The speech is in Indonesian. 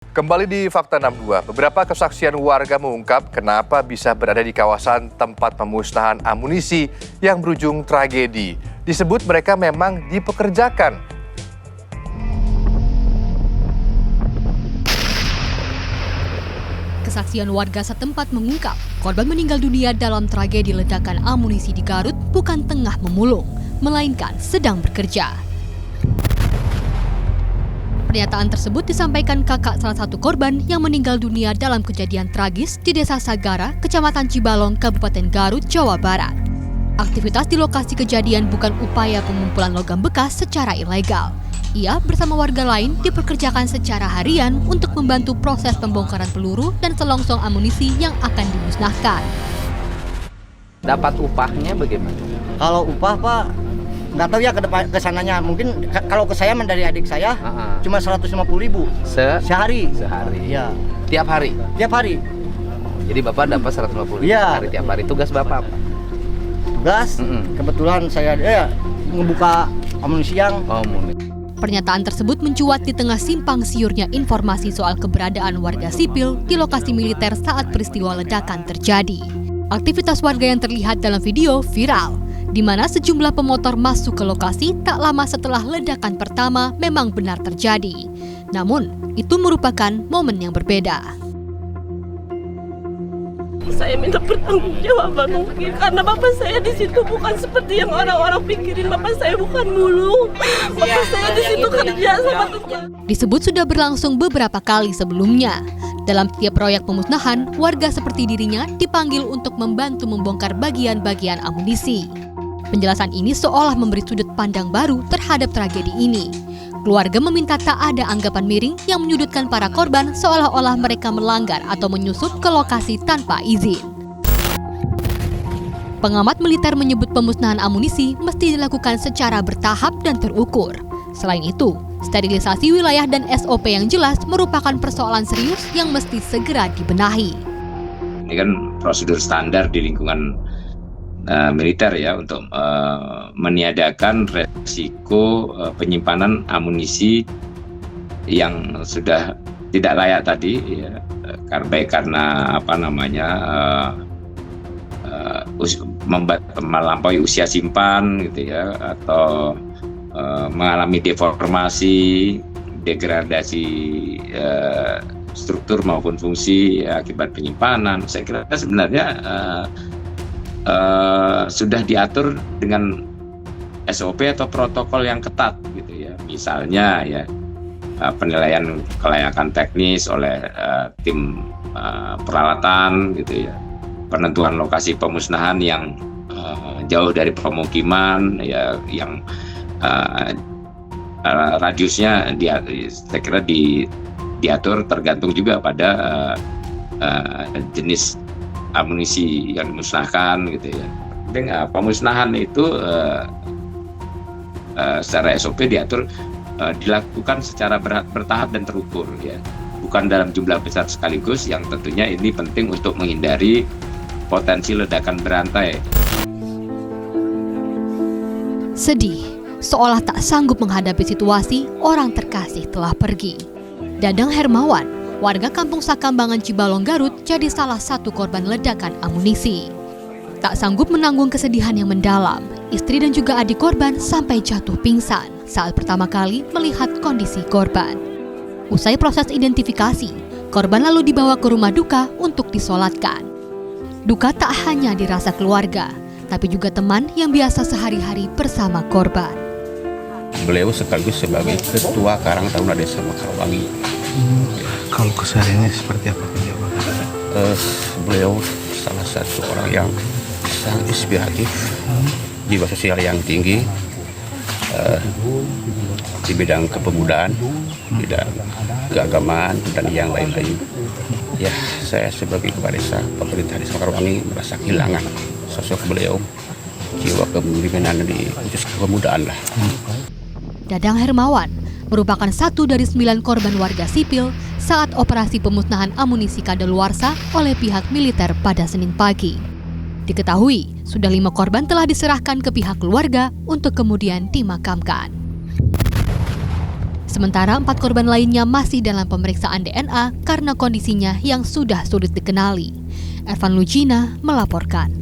Kembali di Fakta 62, beberapa kesaksian warga mengungkap kenapa bisa berada di kawasan tempat pemusnahan amunisi yang berujung tragedi. Disebut mereka memang dipekerjakan. Kesaksian warga setempat mengungkap korban meninggal dunia dalam tragedi ledakan amunisi di Garut bukan tengah memulung, melainkan sedang bekerja. Pernyataan tersebut disampaikan kakak salah satu korban yang meninggal dunia dalam kejadian tragis di Desa Sagara, Kecamatan Cibalong, Kabupaten Garut, Jawa Barat. Aktivitas di lokasi kejadian bukan upaya pengumpulan logam bekas secara ilegal. Ia bersama warga lain dipekerjakan secara harian untuk membantu proses pembongkaran peluru dan selongsong amunisi yang akan dimusnahkan. Dapat upahnya bagaimana? Kalau upah Pak, nggak tahu ya ke sananya. Mungkin kalau ke saya dari adik saya cuma 150.000 sehari. Sehari. Iya. Tiap hari. Tiap hari. Jadi Bapak dapat 150.000 Iya. sehari tiap hari. Tugas Bapak apa? Tugas. Kebetulan saya ngebuka amunisi yang. Pernyataan tersebut mencuat di tengah simpang siurnya informasi soal keberadaan warga sipil di lokasi militer saat peristiwa ledakan terjadi. Aktivitas warga yang terlihat dalam video viral, di mana sejumlah pemotor masuk ke lokasi tak lama setelah ledakan pertama memang benar terjadi. Namun, itu merupakan momen yang berbeda. Saya minta pertanggungjawaban mungkin karena bapak saya di situ bukan seperti yang orang-orang pikirin. Bapak saya bukan mulung. Bapak saya di situ kerja sama teman. Disebut sudah berlangsung beberapa kali sebelumnya. Dalam setiap proyek pemusnahan, warga seperti dirinya dipanggil untuk membantu membongkar bagian-bagian amunisi. Penjelasan ini seolah memberi sudut pandang baru terhadap tragedi ini. Keluarga meminta tak ada anggapan miring yang menyudutkan para korban seolah-olah mereka melanggar atau menyusup ke lokasi tanpa izin. Pengamat militer menyebut pemusnahan amunisi mesti dilakukan secara bertahap dan terukur. Selain itu, sterilisasi wilayah dan SOP yang jelas merupakan persoalan serius yang mesti segera dibenahi. Ini kan prosedur standar di lingkungan militer ya untuk meniadakan resiko penyimpanan amunisi yang sudah tidak layak tadi ya, baik karena melampaui usia simpan gitu ya, atau mengalami deformasi, degradasi struktur maupun fungsi ya, akibat penyimpanan. Saya kira sebenarnya sudah diatur dengan SOP atau protokol yang ketat gitu ya. Misalnya ya penilaian kelayakan teknis oleh tim peralatan gitu ya. Penentuan lokasi pemusnahan yang jauh dari pemukiman ya, yang radiusnya saya kira diatur tergantung juga pada jenis amunisi yang dimusnahkan gitu ya. Dengan pemusnahan itu secara SOP diatur dilakukan secara bertahap dan terukur ya. Bukan dalam jumlah besar sekaligus, yang tentunya ini penting untuk menghindari potensi ledakan berantai. Sedih, seolah tak sanggup menghadapi situasi orang terkasih telah pergi. Dadang Hermawan, warga Kampung Sakambangan Cibalong, Garut, jadi salah satu korban ledakan amunisi. Tak sanggup menanggung kesedihan yang mendalam, istri dan juga adik korban sampai jatuh pingsan saat pertama kali melihat kondisi korban. Usai proses identifikasi, korban lalu dibawa ke rumah duka untuk disolatkan. Duka tak hanya dirasa keluarga, tapi juga teman yang biasa sehari-hari bersama korban. Beliau sekaligus sebagai Ketua Karang Taruna Desa Mekarwangi. Kalau kesehariannya seperti apa? Beliau salah satu orang yang sangat inspiratif, jiwa sosial yang tinggi, di bidang kepemudaan, bidang keagamaan dan yang lain-lain. Ya, saya sebagai kepala desa, pemerintah Desa Mekarwangi merasa kehilangan sosok beliau, jiwa kepemimpinan di khusus kepemudaan lah. Dadang Hermawan merupakan satu dari 9 korban warga sipil saat operasi pemusnahan amunisi kadaluarsa oleh pihak militer pada Senin pagi. Diketahui, sudah 5 korban telah diserahkan ke pihak keluarga untuk kemudian dimakamkan. Sementara 4 korban lainnya masih dalam pemeriksaan DNA karena kondisinya yang sudah sulit dikenali. Ervan Lujina melaporkan.